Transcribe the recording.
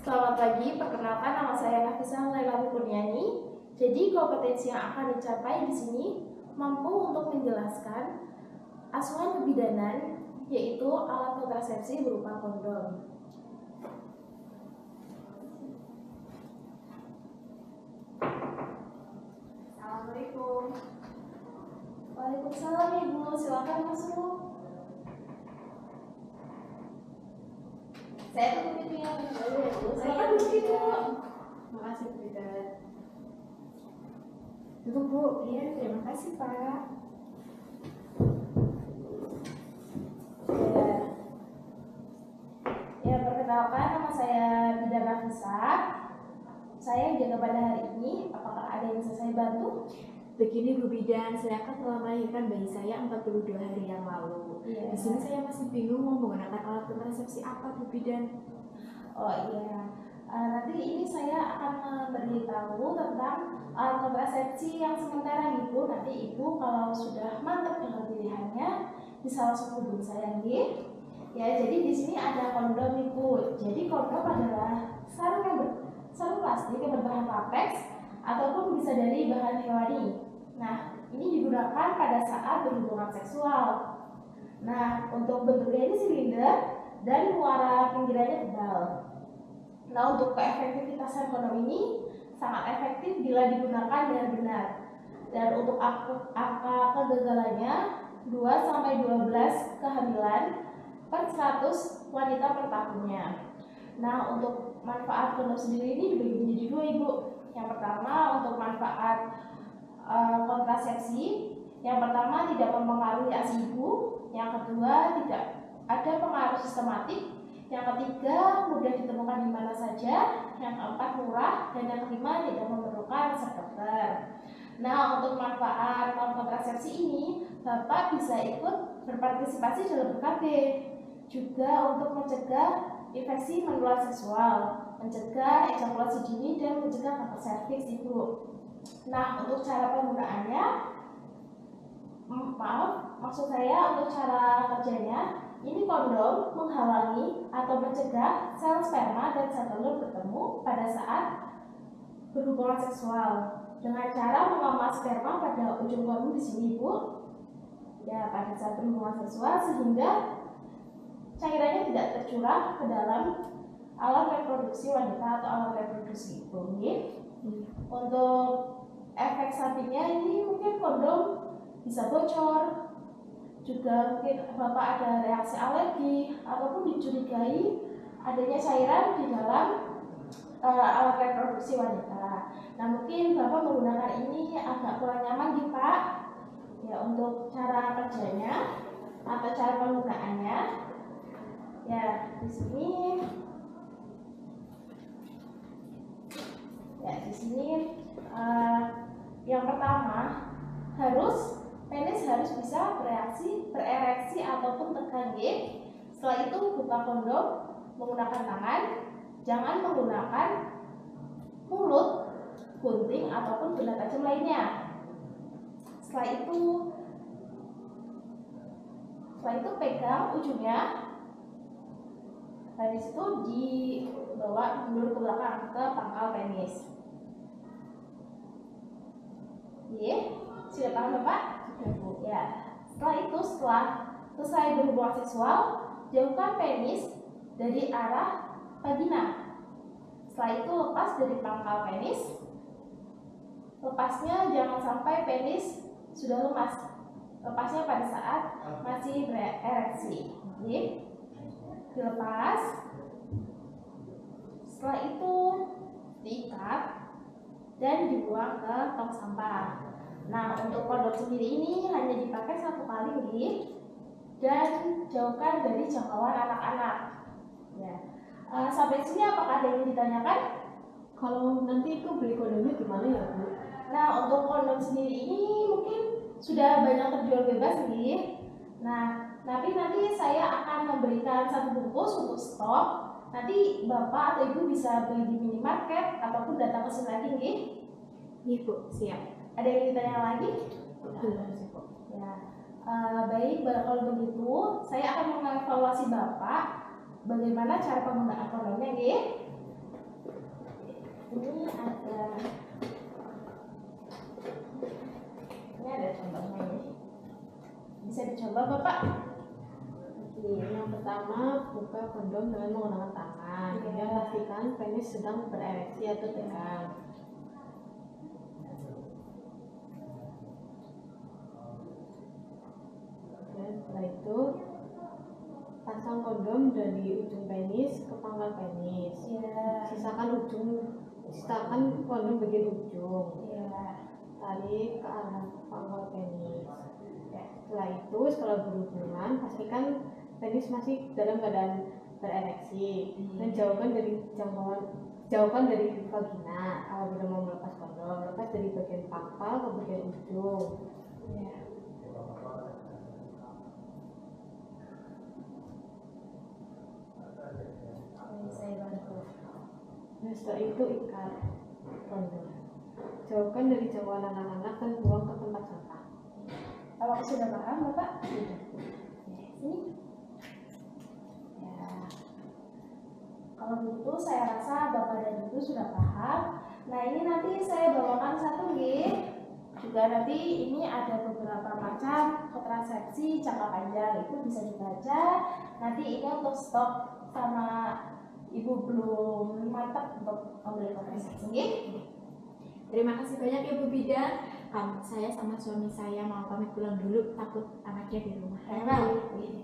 Selamat pagi, perkenalkan nama saya Nafisa Laila Kurniani. Jadi kompetensi yang akan dicapai di sini mampu untuk menjelaskan asuhan kebidanan, yaitu alat kontrasepsi berupa kondom. Assalamualaikum. Waalaikumsalam Ibu, silakan masuk. Saya tunggu pintunya dulu ya Bu. Silakan duduk Ibu. Makasih Bu Bidan. Duduk Bu. Iya, terima kasih Pak. Ya, perkenalkan nama saya Bidan Nafisa. Saya jaga pada hari ini. Apakah ada yang bisa saya bantu? Begini Bu Bidan, saya kan telah melahirkan bayi saya 42 hari yang lalu. Iya. Di sini saya masih bingung mau menggunakan alat kontrasepsi apa Bu Bidan. Oh iya, nanti ini saya akan memberitahu tentang alat kontrasepsi yang sementara Ibu. Nanti Ibu kalau sudah mantap dengan pilihannya bisa langsung hubungi saya nih. Ya, jadi di sini ada kondom Ibu. Jadi kondom adalah sarung plastik yang berbahan latex ataupun bisa dari bahan hewani. Nah, ini digunakan pada saat berhubungan seksual. Nah, untuk bentuknya ini silinder dan muara pinggirannya tebal. Nah, untuk keefektifitasan kondom ini sangat efektif bila digunakan dengan benar. Dan untuk angka kegagalannya 2-12 kehamilan per 100 wanita per tahunnya. Nah, untuk manfaat kondom sendiri ini dibagi menjadi dua Ibu. Yang pertama untuk manfaat kontrasepsi. Yang pertama tidak mempengaruhi ASI ibu. Yang kedua tidak ada pengaruh sistematik. Yang ketiga mudah ditemukan di mana saja. Yang keempat murah. Dan yang kelima tidak memerlukan resep dokter. Nah, untuk manfaat kontrasepsi ini Bapak bisa ikut berpartisipasi dalam BKB. Juga untuk mencegah infeksi menular seksual, mencegah ejakulasi dini, dan mencegah kanker serviks Ibu. Nah, untuk cara penggunaannya, maksud saya untuk cara kerjanya, ini kondom menghalangi atau mencegah sel sperma dan sel telur bertemu pada saat berhubungan seksual dengan cara mengemas sperma pada ujung kondom di sini Ibu. Ya, pada saat berhubungan seksual sehingga cairannya tidak tercurah ke dalam alat reproduksi wanita atau alat reproduksi ibu. Untuk efek sampingnya ini mungkin kondom bisa bocor, juga mungkin Bapak ada reaksi alergi ataupun dicurigai adanya cairan di dalam alat reproduksi wanita. Nah, mungkin Bapak menggunakan ini agak kurang nyaman nih Pak. Ya, untuk cara kerjanya atau cara penggunaannya, ya di sini. Yang pertama penis harus bisa berereksi ataupun tegang. Setelah itu buka kondom menggunakan tangan, jangan menggunakan mulut, gunting ataupun benda tajam lainnya. Setelah itu pegang ujungnya. Dari situ dibawa mundur ke belakang ke pangkal penis. Sudah paham Bapak? Sudah Bu. Ya. Setelah selesai berhubungan seksual, jauhkan penis dari arah vagina. Setelah itu lepas dari pangkal penis. Lepasnya jangan sampai penis sudah lemas. Lepasnya pada saat masih berereksi. Dilepas. Setelah itu diikat dan dibuang ke tong sampah. Nah, untuk kondom sendiri ini hanya dipakai 1 kali dan jauhkan dari jangkauan anak-anak. Ya. Sampai sini apakah ada yang ditanyakan? Kalau nanti itu beli kondomnya gimana ya Bu? Nah, untuk kondom sendiri ini mungkin sudah banyak terjual bebas Nah, tapi nanti saya akan memberikan 1 bungkus untuk stok. Nanti Bapak atau Ibu bisa beli di minimarket ataupun datang ke sini lagi Iya Bu, siap. Ada yang ditanya lagi? Belum sih Bu. Ya, baik. Kalau begitu, saya akan mengevaluasi Bapak bagaimana cara penggunaan kondomnya Bapak? Yang pertama, buka kondom dengan menggunakan tangan. Kemudian pastikan penis sedang berereksi atau tegang. Dan setelah itu, pasang kondom dari ujung penis ke pangkal penis. Sisakan kondom bagian ujung. Tarik ke arah pangkal penis. Setelah itu, setelah berhubungan, pastikan penis masih dalam keadaan berereksi dan jauhkan dari vagina. Apabila mau melepas kondom, lepas dari bagian pangkal ke bagian ujung. Saya bantu. Nah, setelah itu ikat kondom. Jauhkan dari jangkauan anak-anak dan buang ke tempat sampah. Apakah sudah paham, Bapak? Sudah. Sini. Ya. Kalau begitu saya rasa Bapak dan Ibu sudah paham. Nah, ini nanti saya bawakan satu game. Juga nanti ini ada beberapa macam kontrasepsi jangka panjang, itu bisa dibaca. Nanti ini untuk stok sama Ibu belum mantap untuk membeli kontrasepsi. Terima kasih banyak Ibu Bidan. Saya sama suami saya mau pamit pulang dulu, takut anaknya di rumah. Hati-hati.